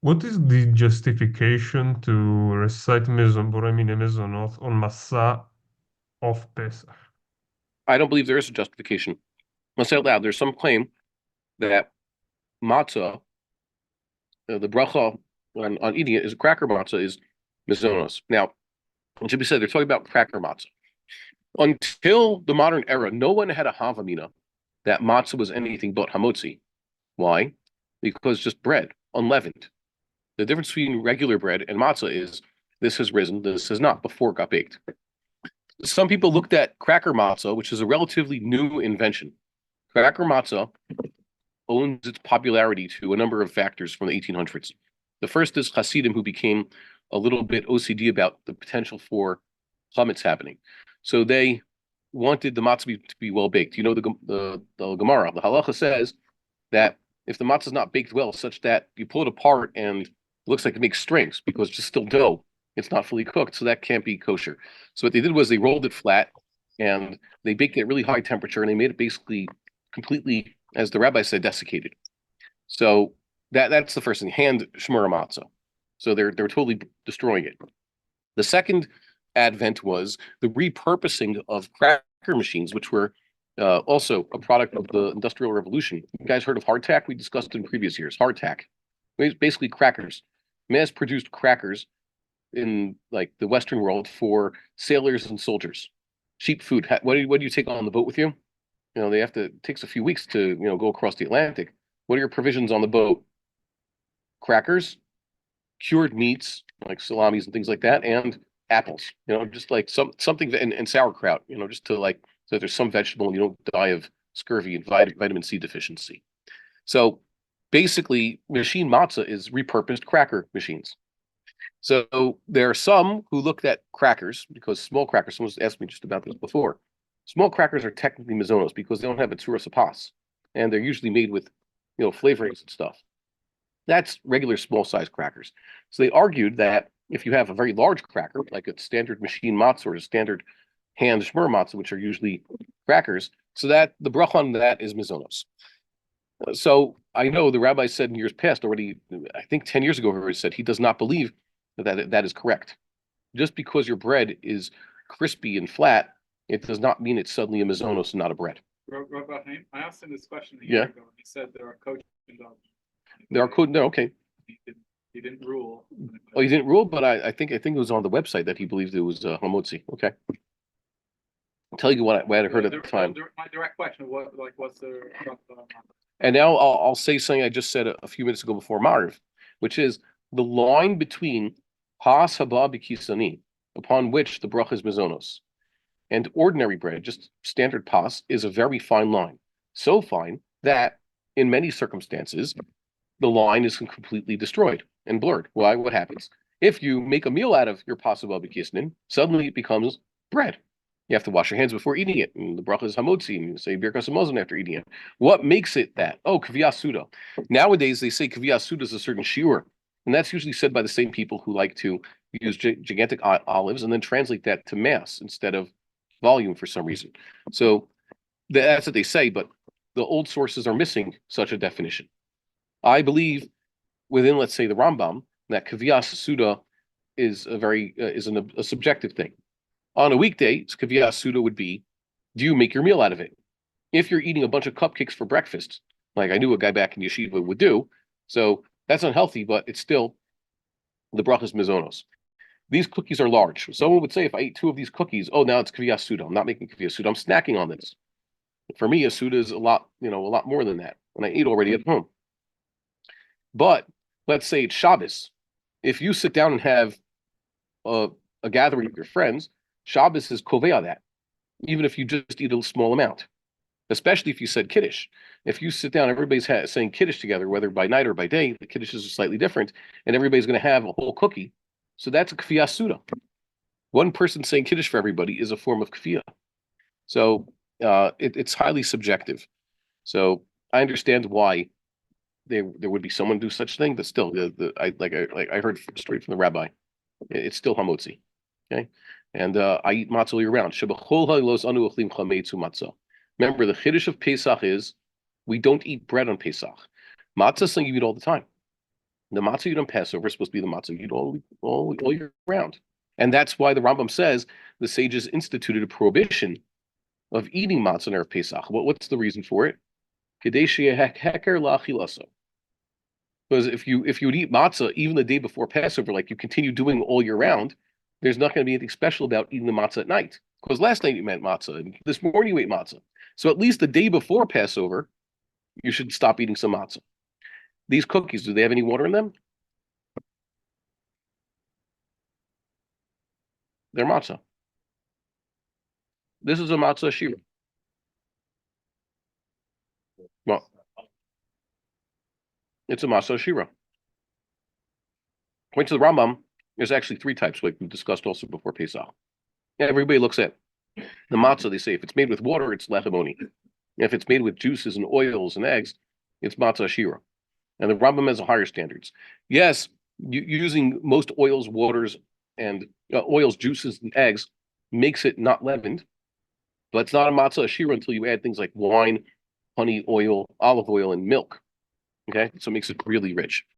What is the justification to recite Mezonot on Matzah of Pesach? I don't believe there is a justification. Let's say it loud. There's some claim that matzah, the bracha on eating it is a cracker matzah is mizonos. Now, it should be said they're talking about cracker matzah. Until the modern era, no one had a havamina that matzah was anything but hamotzi. Why? Because just bread, unleavened. The difference between regular bread and matzah is this has risen, this has not before it got baked. Some people looked at cracker matzah, which is a relatively new invention. Cracker matzah owns its popularity to a number of factors from the 1800s. The first is Hasidim, who became a little bit OCD about the potential for chametz happening. So they wanted the matzah to be well baked. You know, the Gemara, the halacha says that if the matzah is not baked well, such that you pull it apart and it looks like it makes strings because it's just still dough, it's not fully cooked, so that can't be kosher. So what they did was they rolled it flat and they baked it at really high temperature and they made it basically completely, as the rabbi said, desiccated. So that's the first thing, hand shmura matzah. So they're totally destroying it. The second advent was the repurposing of cracker machines, which were also a product of the Industrial Revolution. You guys heard of hardtack? We discussed it in previous years. Hardtack, basically crackers, mass-produced crackers in like the Western world for sailors and soldiers. Cheap food. What do you take on the boat with you? You know, they have to, it takes a few weeks to, go across the Atlantic. What are your provisions on the boat? Crackers, cured meats, like salamis and things like that, and apples, just like something, and sauerkraut, just to like, so there's some vegetable and you don't die of scurvy and vitamin C deficiency. So basically, machine matzah is repurposed cracker machines. So there are some who looked at crackers because small crackers, someone's asked me just about this before. Small crackers are technically mazonos because they don't have a tzuras hapas, and they're usually made with, flavorings and stuff. That's regular small size crackers. So they argued that if you have a very large cracker, like a standard machine matzah or a standard hand shmur matzah, which are usually crackers, so that the bracha on that is mazonos. So I know the rabbi said in years past already, I think 10 years ago, he already said he does not believe that is correct. Just because your bread is crispy and flat, it does not mean it's suddenly a mazonos and not a bread. Rabbi Haim, I asked him this question a Yeah, year ago, and he said there are coaching dogs. there are code. No, okay. He didn't rule. Oh, he didn't rule, but I think it was on the website that he believed it was hamotzi. Okay, I'll tell you what I heard at the time. My direct question: what's the? And now I'll say something I just said a few minutes ago before Mariv, which is the line between has haba b'kisani, upon which the bracha is mezonos, and ordinary bread, just standard pas, is a very fine line. So fine that in many circumstances, the line is completely destroyed and blurred. Why? What happens? If you make a meal out of your pas haba b'kisnin, suddenly it becomes bread. You have to wash your hands before eating it. And the bracha is hamotzi, and you say birkas hamazon after eating it. What makes it that? Oh, kviyas suda. Nowadays, they say kviyas suda is a certain shiur. And that's usually said by the same people who like to use gigantic olives and then translate that to mass instead of volume for some reason. So that's what they say, but the old sources are missing such a definition. I believe within, let's say, the Rambam, that kviyas suda is a subjective thing. On a weekday, kaviyas suda would be, do you make your meal out of it? If you're eating a bunch of cupcakes for breakfast, like I knew a guy back in yeshiva would do, so that's unhealthy, but it's still the brachas mizonos. These cookies are large. Someone would say, if I eat two of these cookies, oh, now it's kaviyas suda. I'm not making kaviyas suda. I'm snacking on this. For me, a suda is a lot more than that, and I eat already at home. But let's say it's Shabbos. If you sit down and have a gathering with your friends, Shabbos is kovea that, even if you just eat a small amount, especially if you said Kiddush. If you sit down, everybody's saying Kiddush together, whether by night or by day, the Kiddush is slightly different, and everybody's going to have a whole cookie. So that's a kfiyah suda. One person saying Kiddush for everybody is a form of kfiyah. So it's highly subjective. So I understand why there would be someone do such thing, but still, I heard straight from the rabbi, it's still hamotzi. Okay, and I eat matzah year round. Remember, the chiddush of Pesach is we don't eat bread on Pesach. Matzah is something you eat all the time. The matzah you eat on Passover is supposed to be the matzah you eat all year round. And that's why the Rambam says the sages instituted a prohibition of eating matzah on Erev Pesach. What's the reason for it? Because if you would eat matzah even the day before Passover, like you continue doing all year round, there's not going to be anything special about eating the matzah at night. Because last night you ate matzah, and this morning you ate matzah. So at least the day before Passover, you should stop eating some matzah. These cookies, do they have any water in them? They're matzah. This is a matzah shiro. Well, it's a matzah shiro. According to the Rambam, there's actually 3 types, like we discussed also before Pesach. Everybody looks at the matzah, they say if it's made with water, it's lechemoni. If it's made with juices and oils and eggs, it's matzah shiro. And the Rambam has higher standards. Yes, using most oils, waters, and oils, juices, and eggs makes it not leavened, but it's not a matzah shiro until you add things like wine, honey, oil, olive oil, and milk. Okay, so it makes it really rich.